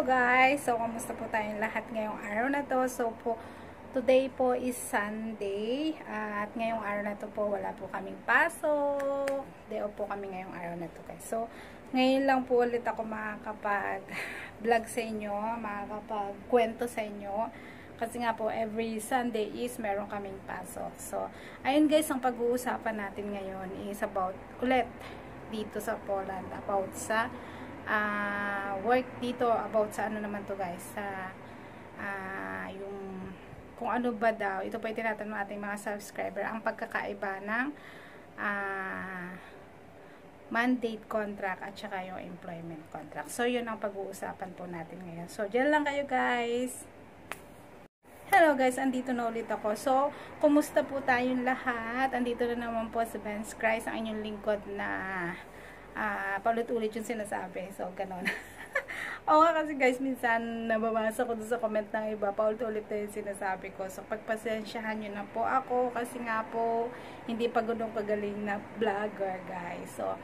guys! So, kamusta po tayong lahat ngayong araw na to? So, today po is Sunday. At ngayong araw na to po, wala po kaming pasok. Day off po kami ngayong araw na to guys. So, ngayon lang po ulit ako makakapag-vlog sa inyo, makakapag-kwento sa inyo. Kasi nga po, every Sunday is meron kaming pasok. So, ayun guys, ang pag-uusapan natin ngayon is about ulit dito sa Poland, about sa work dito, about sa ano naman to guys, sa yung kung ano ba daw, ito po yung tinatanong ating mga subscriber, ang pagkakaiba ng mandate contract at saka yung employment contract. So yun ang pag-uusapan po natin ngayon. So diyan lang kayo guys. Hello guys, andito na ulit ako. So, kumusta po tayong lahat? Andito na naman po sa Ben's Christ, ang inyong lingkod na paulit-ulit yung sinasabi. So, ganon. Oo nga kasi guys, minsan nababasa ko doon sa comment ng iba, paulit-ulit na yung sinasabi ko. So, pagpasensyahan nyo na po ako kasi nga po, hindi pa ganun kagaling na vlogger guys. So,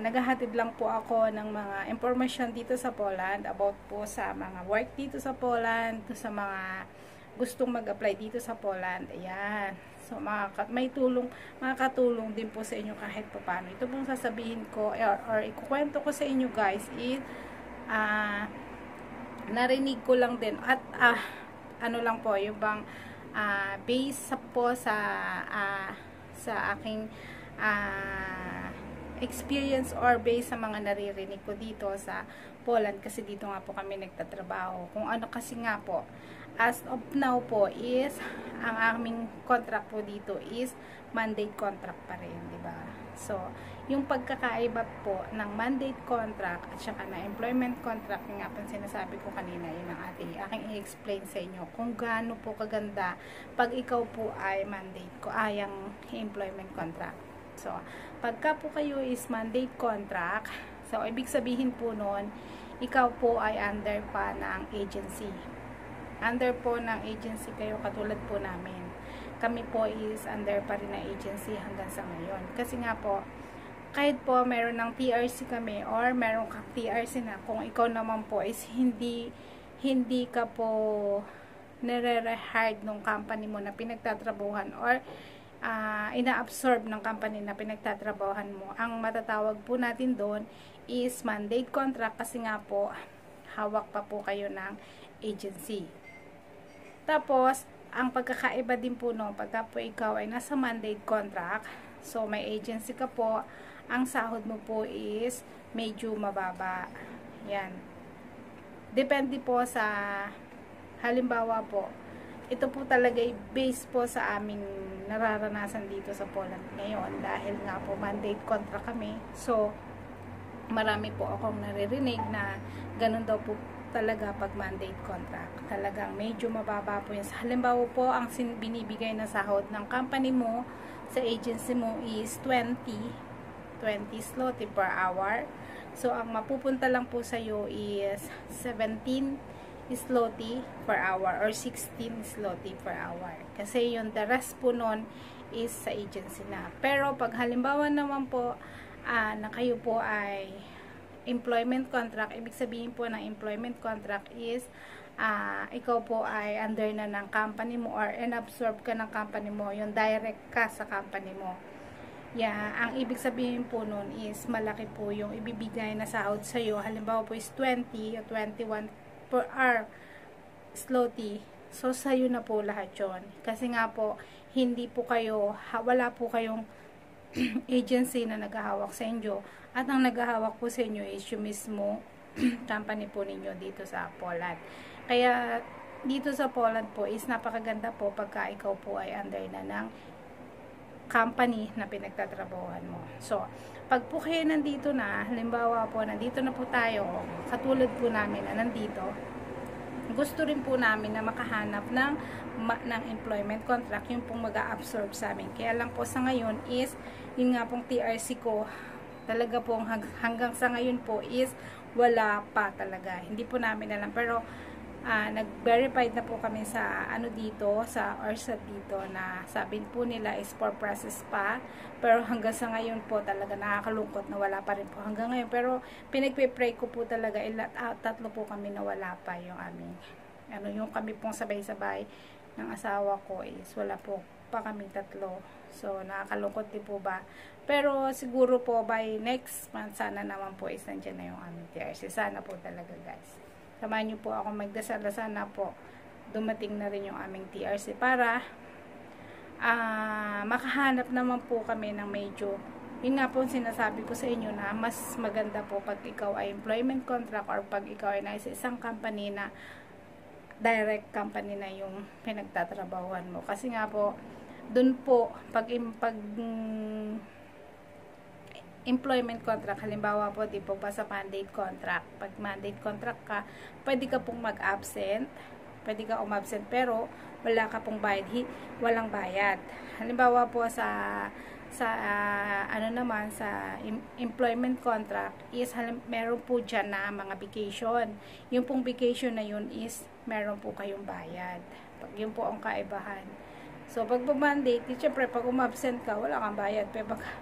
naghahatid lang po ako ng mga information dito sa Poland about po sa mga work dito sa Poland, sa mga gustong mag-apply dito sa Poland. Ayan. So, makakatulong din po sa inyo kahit pa paano. Ito pong sasabihin ko or ikukwento ko sa inyo guys is narinig ko lang din at ano lang po, yung bang base po sa aking experience or base sa mga naririnig ko dito sa Poland kasi dito nga po kami nagtatrabaho. Kung ano kasi nga po, as of now po is ang aming contract po dito is mandate contract pa rin, di ba? So, yung pagkakaiba po ng mandate contract at saka na employment contract, nga po sinasabi ko kanina, yun ang aking i-explain sa inyo kung gaano po kaganda pag ikaw po ay mandate ko, yung employment contract. So, pagka po kayo is mandate contract, so, ibig sabihin po nun, ikaw po ay under pa ng agency. Under po ng agency kayo, katulad po namin. Kami po is under pa rin ng agency hanggang sa ngayon. Kasi nga po, kahit po meron ng TRC kami or meron kang TRC na, kung ikaw naman po is hindi ka po nire-rehire ng company mo na pinagtatrabuhan or ina-absorb ng company na pinagtatrabahuhan mo, ang matatawag po natin doon is mandate contract kasi nga po hawak pa po kayo ng agency. Tapos ang pagkakaiba din po no, pagka po ikaw ay nasa mandate contract, so may agency ka po, ang sahod mo po is medyo mababa. Yan. Depende po sa, halimbawa po, ito po talaga based po sa aming nararanasan dito sa Poland ngayon dahil nga po mandate contract kami. So, marami po akong naririnig na ganun daw po talaga pag mandate contract. Talagang medyo mababa po yun. Halimbawa po, ang binibigay na sahod ng company mo sa agency mo is 20 zloty per hour. So, ang mapupunta lang po sa iyo is 17 zloty per hour or 16 zloty per hour. Kasi yung the rest po nun is sa agency na. Pero pag halimbawa naman po na kayo po ay employment contract, ibig sabihin po ng employment contract is ikaw po ay under na ng company mo or in-absorb ka ng company mo, yung direct ka sa company mo. Ang ibig sabihin po nun is malaki po yung ibibigay na sahod sa iyo. Halimbawa po is 20 o 21 per hour zloty. So sa'yo na po lahat yun. Kasi nga po, hindi po kayo, wala po kayong agency na naghahawak sa inyo. At ang naghahawak po sa inyo is yung mismo company po ninyo dito sa Poland. Kaya dito sa Poland po is napakaganda po pagka ikaw po ay under na ng company na pinagtatrabahuhan mo. So, pag po kayo nandito na, halimbawa po, nandito na po tayo, katulad po namin na nandito, gusto rin po namin na makahanap ng employment contract, yung pong mag-a-absorb sa amin. Kaya lang po sa ngayon is, yun nga pong TRC ko, talaga po hanggang sa ngayon po is wala pa talaga. Hindi po namin alam. Pero nag-verified na po kami sa ano dito, sa ORSAT dito, na sabi po nila is for process pa, pero hanggang sa ngayon po talaga nakakalungkot na wala pa rin po hanggang ngayon. Pero pinagpe-pray ko po talaga, tatlo po kami na wala pa yung aming yung kami pong sabay-sabay ng asawa ko is wala po pa kami tatlo. So nakakalungkot din po ba, pero siguro po by next month sana naman po is nandiyan na yung aming TRC. Sana po talaga guys, samahan niyo po ako magdasal, sana po dumating na rin yung aming TRC para makahanap naman po kami ng medyo, yun nga po sinasabi ko sa inyo na mas maganda po pag ikaw ay employment contract or pag ikaw ay nasa isang company na direct company na yung pinagtatrabahuan mo. Kasi nga po dun po pag employment contract, halimbawa po di po pa sa mandate contract, pag mandate contract ka, pwede ka pong mag-absent, pwede ka umabsent pero wala ka pong bayad, walang bayad. Halimbawa po sa naman sa employment contract is meron po dyan na mga vacation. Yung pong vacation na yun is meron po kayong bayad. Yun po ang kaibahan. So, pag mandate, siyempre, pag umabsent ka, wala kang bayad.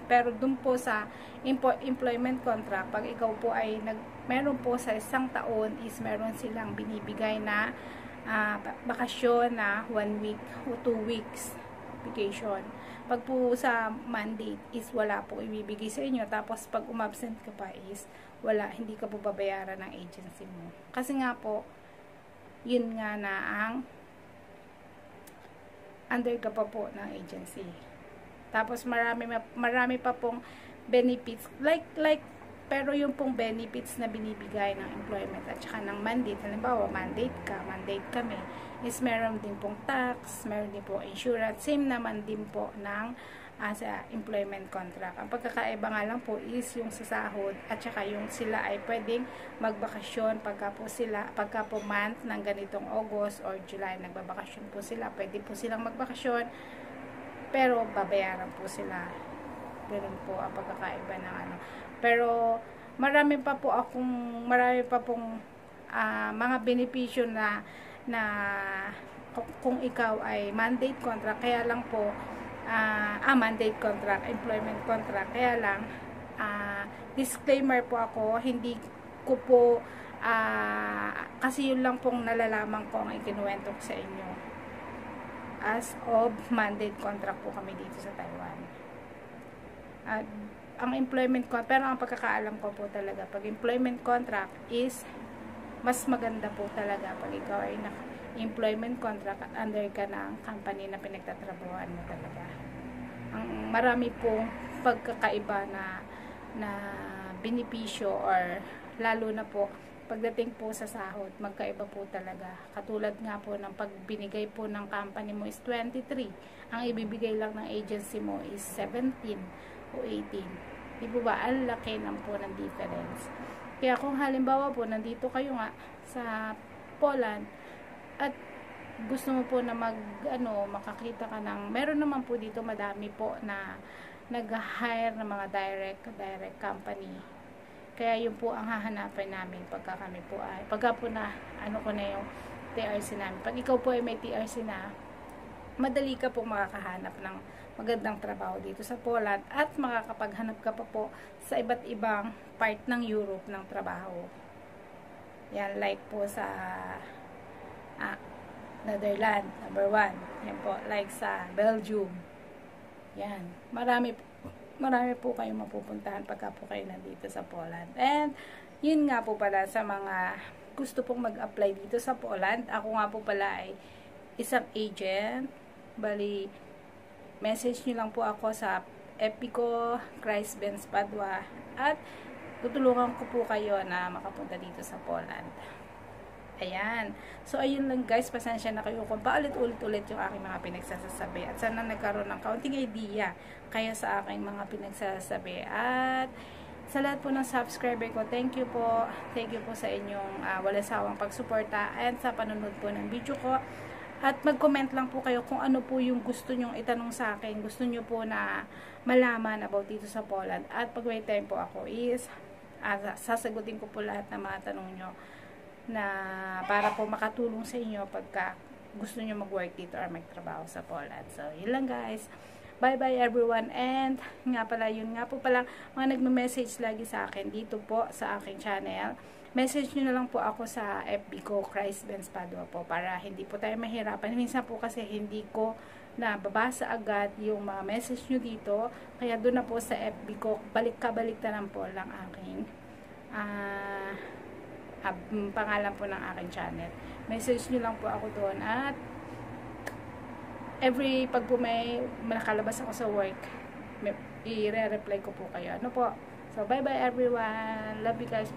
Pero dun po sa employment contract, pag ikaw po ay meron po sa isang taon is meron silang binibigay na bakasyon na 1 week o 2 weeks vacation. Pag po sa mandate is wala po ibibigay sa inyo. Tapos, pag umabsent ka pa is wala, hindi ka po babayaran ng agency mo. Kasi nga po, yun nga na ang under ka pa po ng agency. Tapos marami pa pong benefits pero yung pong benefits na binibigay ng employment at saka ng mandate, halimbawa mandate kami, is meron din pong tax, meron din pong insurance, same naman din po ng sa employment contract. Ang pagkakaiba nga lang po is yung sa sahod at saka yung sila ay pwedeng magbakasyon pagka po month ng ganitong August or July, nagbabakasyon po sila, pwede po silang magbakasyon pero babayaran po sila. Ganun po ang pagkakaiba ng Pero marami pa pong mga benepisyo na kung ikaw ay mandate contract, kaya lang po mandate contract, employment contract, kaya lang disclaimer po ako, hindi ko po kasi yun lang pong nalalaman ko ang ikinuwento ko sa inyo. As of mandate contract po kami dito sa Taiwan. Ang employment contract, pero ang pagkakaalam ko po talaga, pag employment contract is mas maganda po talaga pag ikaw ay employment contract at under ka ng company na pinagtatrabahuan mo talaga. Ang marami pong pagkakaiba na benepisyo, or lalo na po pagdating po sa sahod, magkaiba po talaga. Katulad nga po ng pagbinigay po ng company mo is 23, ang ibibigay lang ng agency mo is 17 o 18. Di po ba? Ang laki lang po ng difference. Kaya kung halimbawa po nandito kayo nga sa Poland at gusto mo po na makakita ka ng, meron naman po dito madami po na nag-hire ng mga direct company. Kaya yun po ang hahanapin namin pagka po na ko na yung TRC namin. Pag ikaw po ay may TRC na, madali ka po makakahanap ng magandang trabaho dito sa Poland at makakapaghanap ka pa po sa iba't ibang part ng Europe ng trabaho. Yan, like po sa Netherlands, number 1. Yan po, like sa Belgium. Yan, marami po kayong mapupuntahan pagka po kayo nandito sa Poland. And yun nga po pala, sa mga gusto pong mag-apply dito sa Poland, ako nga po pala ay isang agent. Bali, message nyo lang po ako sa Epico Christ Benz Padua at tutulungan ko po kayo na makapunta dito sa Poland. Ayan. So, ayun lang guys. Pasensya na kayo kung paulit-ulit yung aking mga pinagsasabi. At sana nagkaroon ng kaunting idea kayo sa aking mga pinagsasabi. At sa lahat po ng subscriber ko, thank you po. Thank you po sa inyong walang sawang pagsuporta and sa panunod po ng video ko. At mag-comment lang po kayo kung ano po yung gusto nyong itanong sa akin. Gusto nyo po na malaman about dito sa Poland. At pag may time po ako is sasagutin ko po lahat ng mga tanong nyo. na para po makatulong sa inyo pagka gusto nyo mag-work dito or magtrabaho sa Poland. So, yun lang guys. Bye-bye everyone. And, nga pala, yun nga po pala, mga nagme-message lagi sa akin dito po sa aking channel. Message nyo na lang po ako sa FB ko, Christ Benz Padua po, para hindi po tayo mahirapan. Minsan po kasi hindi ko nababasa agad yung mga message nyo dito. Kaya doon na po sa FB ko, balik na lang po lang aking pangalan po ng aking channel. Message nyo lang po ako doon at pag po may nakalabas ako sa work, i-re-reply ko po kayo. Ano po? So, bye-bye everyone. Love you guys.